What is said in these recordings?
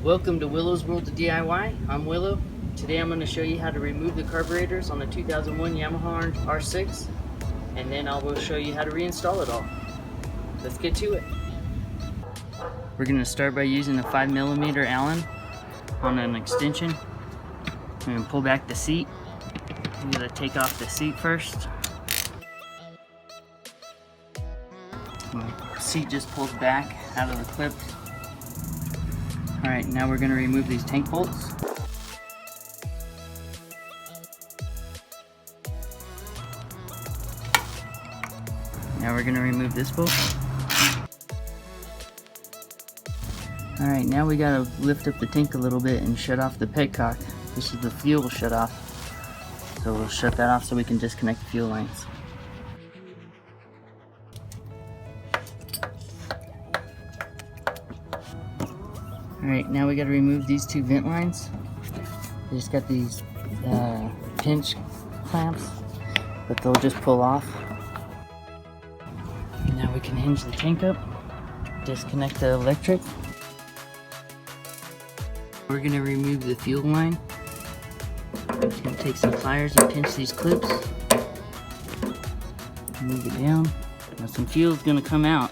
Welcome to Willow's World of DIY. I'm Willow. Today I'm going to show you how to remove the carburetors on the 2001 Yamaha R6, and then I will show you how to reinstall it all. Let's get to it. We're going to start by using a 5mm Allen on an extension. I'm going to pull back the seat. I'm going to take off the seat first. The seat just pulls back out of the clip. Alright, now we're going to remove these tank bolts. Now we're going to remove this bolt. Alright, now we got to lift up the tank a little bit and shut off the petcock. This is the fuel shut off. So we'll shut that off so we can disconnect the fuel lines. Alright, now we got to remove these two vent lines. They just got these pinch clamps, but they'll just pull off. And now we can hinge the tank up, disconnect the electric. We're going to remove the fuel line. Just going to take some pliers and pinch these clips. Move it down. Now some fuel is going to come out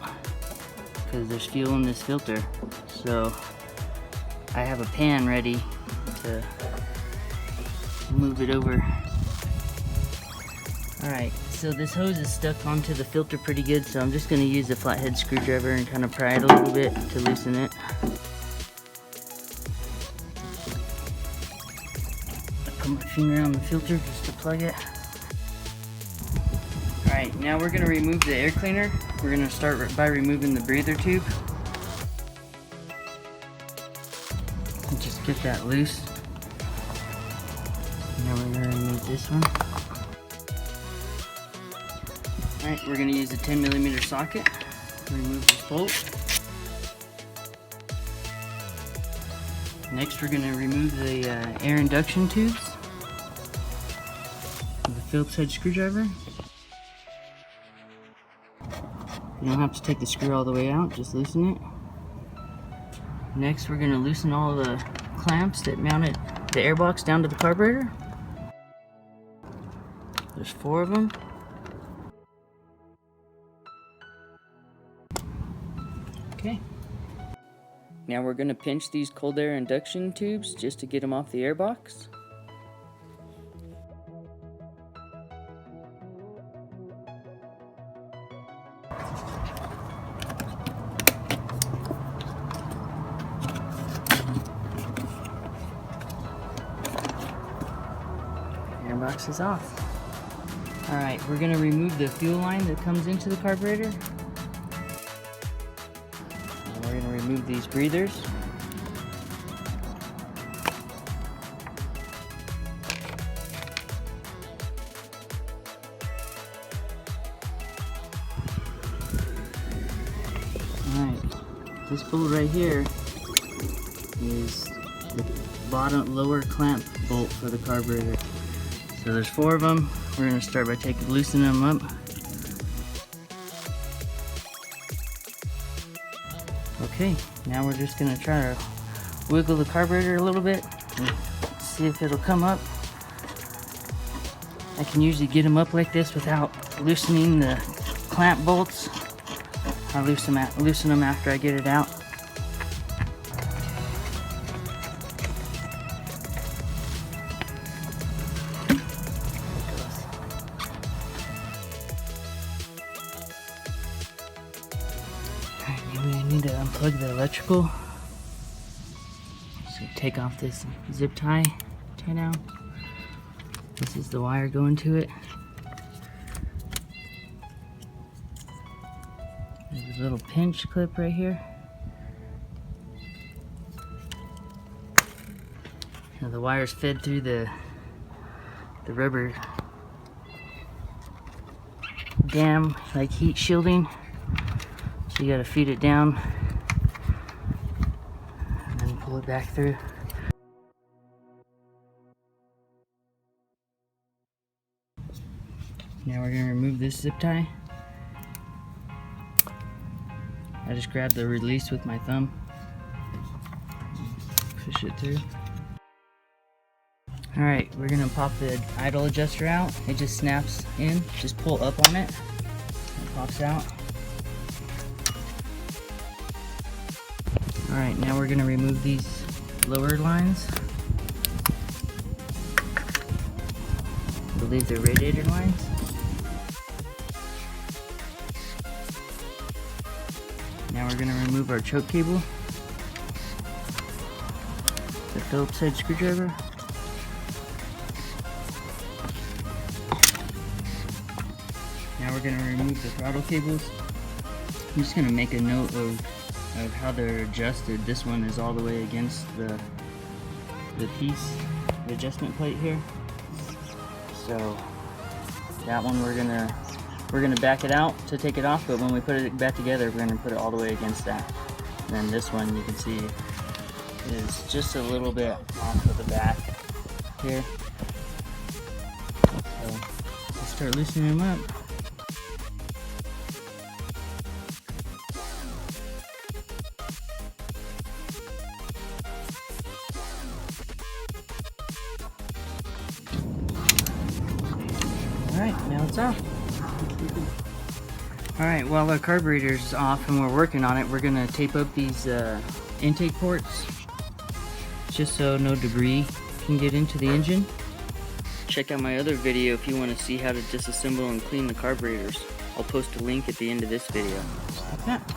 because there's fuel in this filter. So I have a pan ready to move it over. Alright, so this hose is stuck onto the filter pretty good, so I'm just going to use a flathead screwdriver and kind of pry it a little bit to loosen it. I put my finger on the filter just to plug it. Alright, now we're going to remove the air cleaner. We're going to start by removing the breather tube. Just get that loose. Now we're going to remove this one. Alright, we're going to use a 10mm socket to remove this bolt. Next we're going to remove the air induction tubes with a Phillips head screwdriver. You don't have to take the screw all the way out, just loosen it. Next, we're going to loosen all the clamps that mounted the airbox down to the carburetor. There's 4 of them. Okay. Now we're going to pinch these cold air induction tubes just to get them off the airbox. Airbox is off. Alright, we're going to remove the fuel line that comes into the carburetor. And we're going to remove these breathers. Alright, this bolt right here is the bottom lower clamp bolt for the carburetor. So there's 4 of them. We're going to start by loosening them up. Okay, now we're just going to try to wiggle the carburetor a little bit and see if it'll come up. I can usually get them up like this without loosening the clamp bolts. I'll loosen them after I get it out. We need to unplug the electrical. So take off this zip tie down. This is the wire going to it. There's a little pinch clip right here. Now the wire's fed through the rubber dam, like heat shielding. So you gotta feed it down and then pull it back through. Now we're gonna remove this zip tie. I just grabbed the release with my thumb. push it through. Alright, we're gonna pop the idle adjuster out. It just snaps in. Just pull up on it. It pops out. Alright, now we're gonna remove these lower lines. I believe they're radiator lines. Now we're gonna remove our choke cable. The Phillips head screwdriver. Now we're going to remove the throttle cables. I'm just going to make a note of how they're adjusted. This one is all the way against the piece, the adjustment plate here. So that one we're gonna back it out to take it off, but when we put it back together, we're gonna put it all the way against that. And then this one you can see is just a little bit off of the back here. So let's start loosening them up. Alright, now it's off. Alright, while our carburetor is off and we're working on it, we're going to tape up these intake ports just so no debris can get into the engine. Check out my other video if you want to see how to disassemble and clean the carburetors. I'll post a link at the end of this video. Just like that.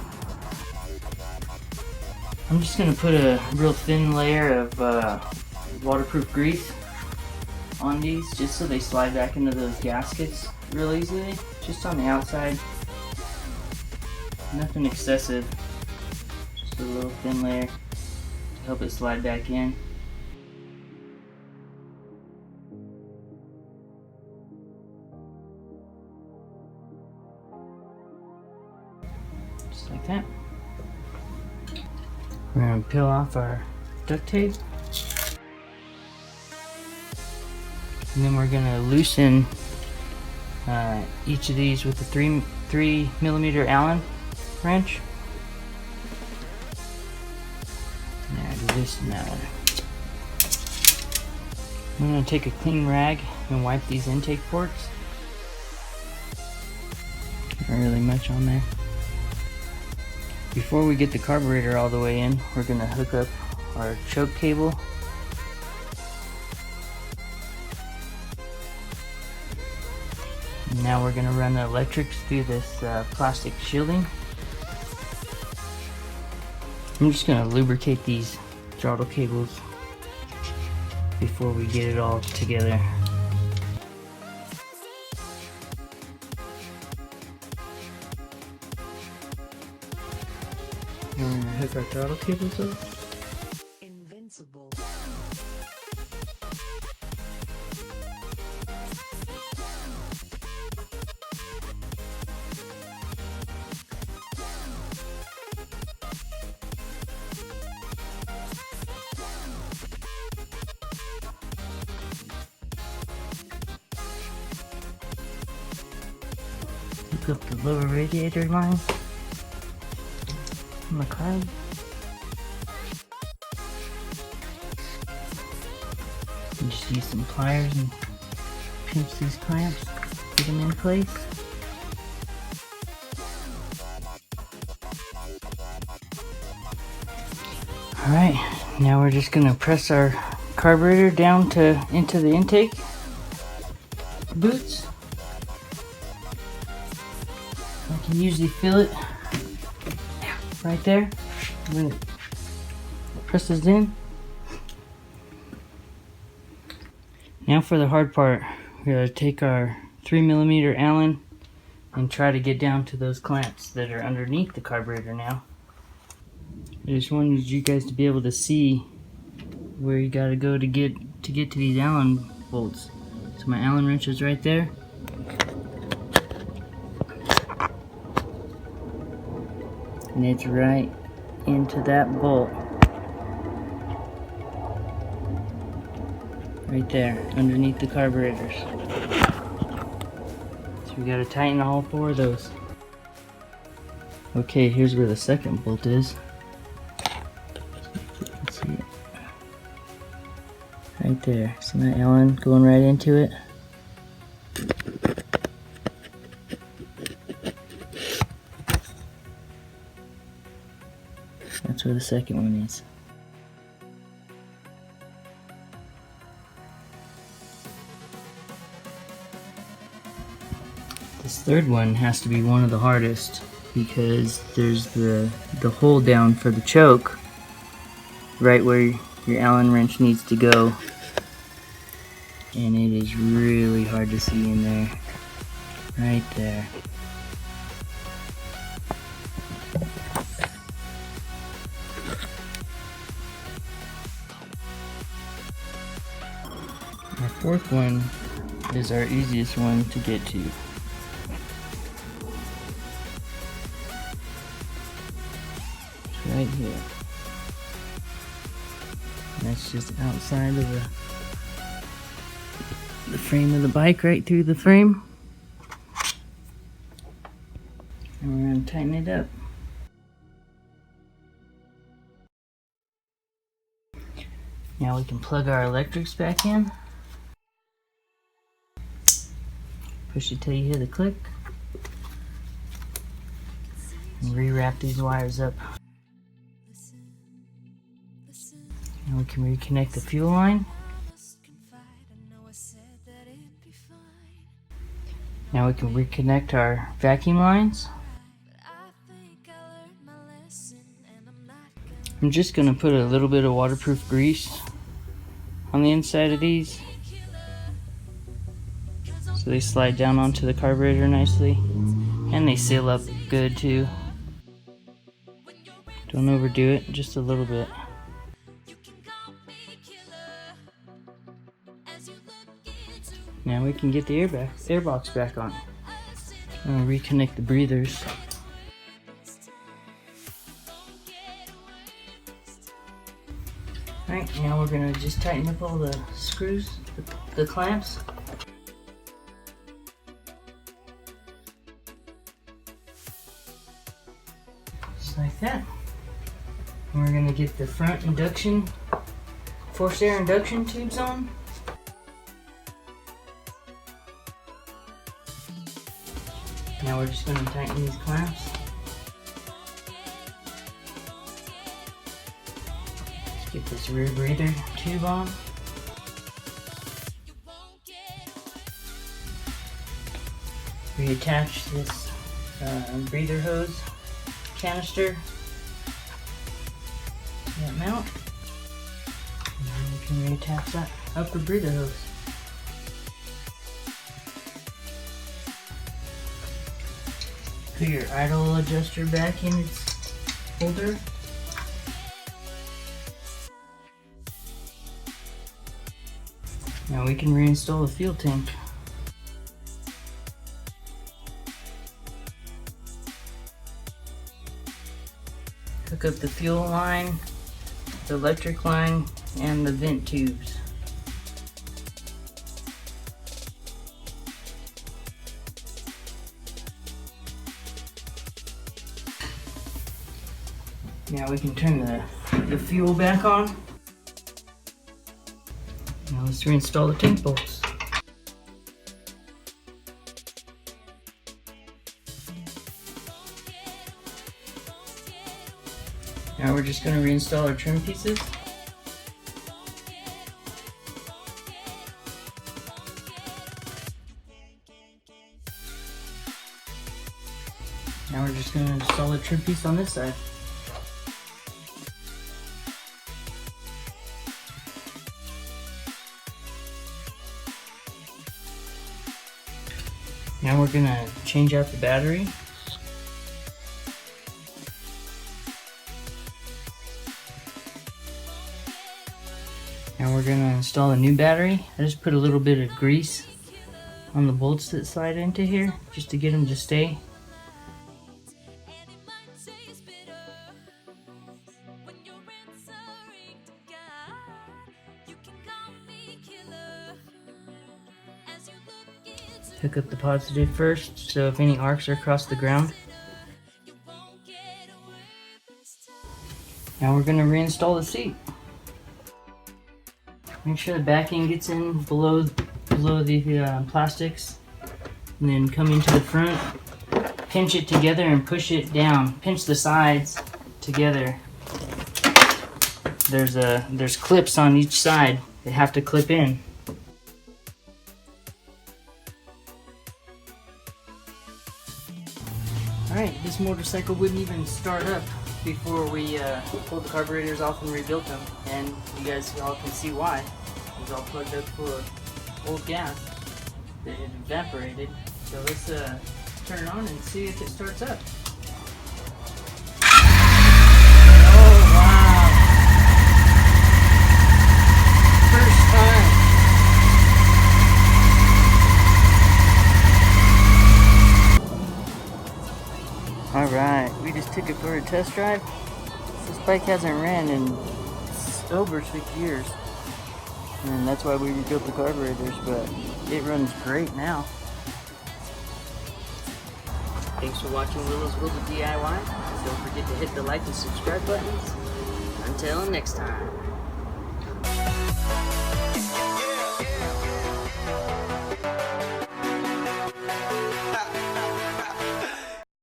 I'm just going to put a real thin layer of waterproof grease on these just so they slide back into those gaskets real easily, just on the outside. Nothing excessive, just a little thin layer to help it slide back in. Just like that. We're going to peel off our duct tape. And then we're going to loosen each of these with a 3mm Allen wrench. Now loosen that one. I'm going to take a clean rag and wipe these intake ports. Not really much on there. Before we get the carburetor all the way in, we're going to hook up our choke cable. Now we're going to run the electrics through this plastic shielding. I'm just going to lubricate these throttle cables before we get it all together. We're going to hook our throttle cables up. Invincible. Hook up the lower radiator line on the carb. And just use some pliers and pinch these clamps, get them in place. Alright, now we're just going to press our carburetor down into the intake boots. I can usually feel it right there when it presses in. Now for the hard part, we're going to take our 3mm Allen and try to get down to those clamps that are underneath the carburetor now. I just wanted you guys to be able to see where you gotta go to get to these Allen bolts. So my Allen wrench is right there. And it's right into that bolt. Right there, underneath the carburetors. So we gotta tighten all 4 of those. Okay, here's where the second bolt is. Let's see it. right there. See my Allen going right into it? That's where the second one is. This third one has to be one of the hardest because there's the hole down for the choke right where your Allen wrench needs to go, and it is really hard to see in there. Right there. Our fourth one is our easiest one to get to. It's right here. And that's just outside of the frame of the bike, right through the frame. And we're going to tighten it up. Now we can plug our electrics back in. Push it till you hear the click. And rewrap these wires up. Now we can reconnect the fuel line. Now we can reconnect our vacuum lines. I'm just going to put a little bit of waterproof grease on the inside of these so they slide down onto the carburetor nicely, and they seal up good too. Don't overdo it, just a little bit. Now we can get the airbox back on. I'm going to reconnect the breathers. Alright, now we're going to just tighten up all the screws, the clamps. Just like that. And we're going to get the front forced air induction tubes on. Now we're just going to tighten these clamps. Let's get this rear breather tube on. Reattach this breather hose canister to that mount. And then we can reattach that upper breather hose. Put your idle adjuster back in its holder. Now we can reinstall the fuel tank. Hook up the fuel line, the electric line, and the vent tubes. Now we can turn the fuel back on. Now let's reinstall the tank bolts. Now we're just going to reinstall our trim pieces. Now we're just going to install the trim piece on this side. Now we're going to change out the battery. Now we're going to install a new battery. I just put a little bit of grease on the bolts that slide into here just to get them to stay. Hook up the positive first, so if any arcs are across the ground. Now we're going to reinstall the seat. Make sure the backing gets in below the plastics, and then come into the front. Pinch it together and push it down. Pinch the sides together. There's clips on each side. They have to clip in. Alright, this motorcycle wouldn't even start up before we pulled the carburetors off and rebuilt them. And you guys all can see why. It was all plugged up full of old gas that had evaporated. So let's turn it on and see if it starts up. Oh wow! First time. Alright, we just took it for a test drive. This bike hasn't ran in over 6 years. And that's why we rebuilt the carburetors, but it runs great now. Thanks for watching Willow's World of DIY. Don't forget to hit the like and subscribe buttons. Until next time.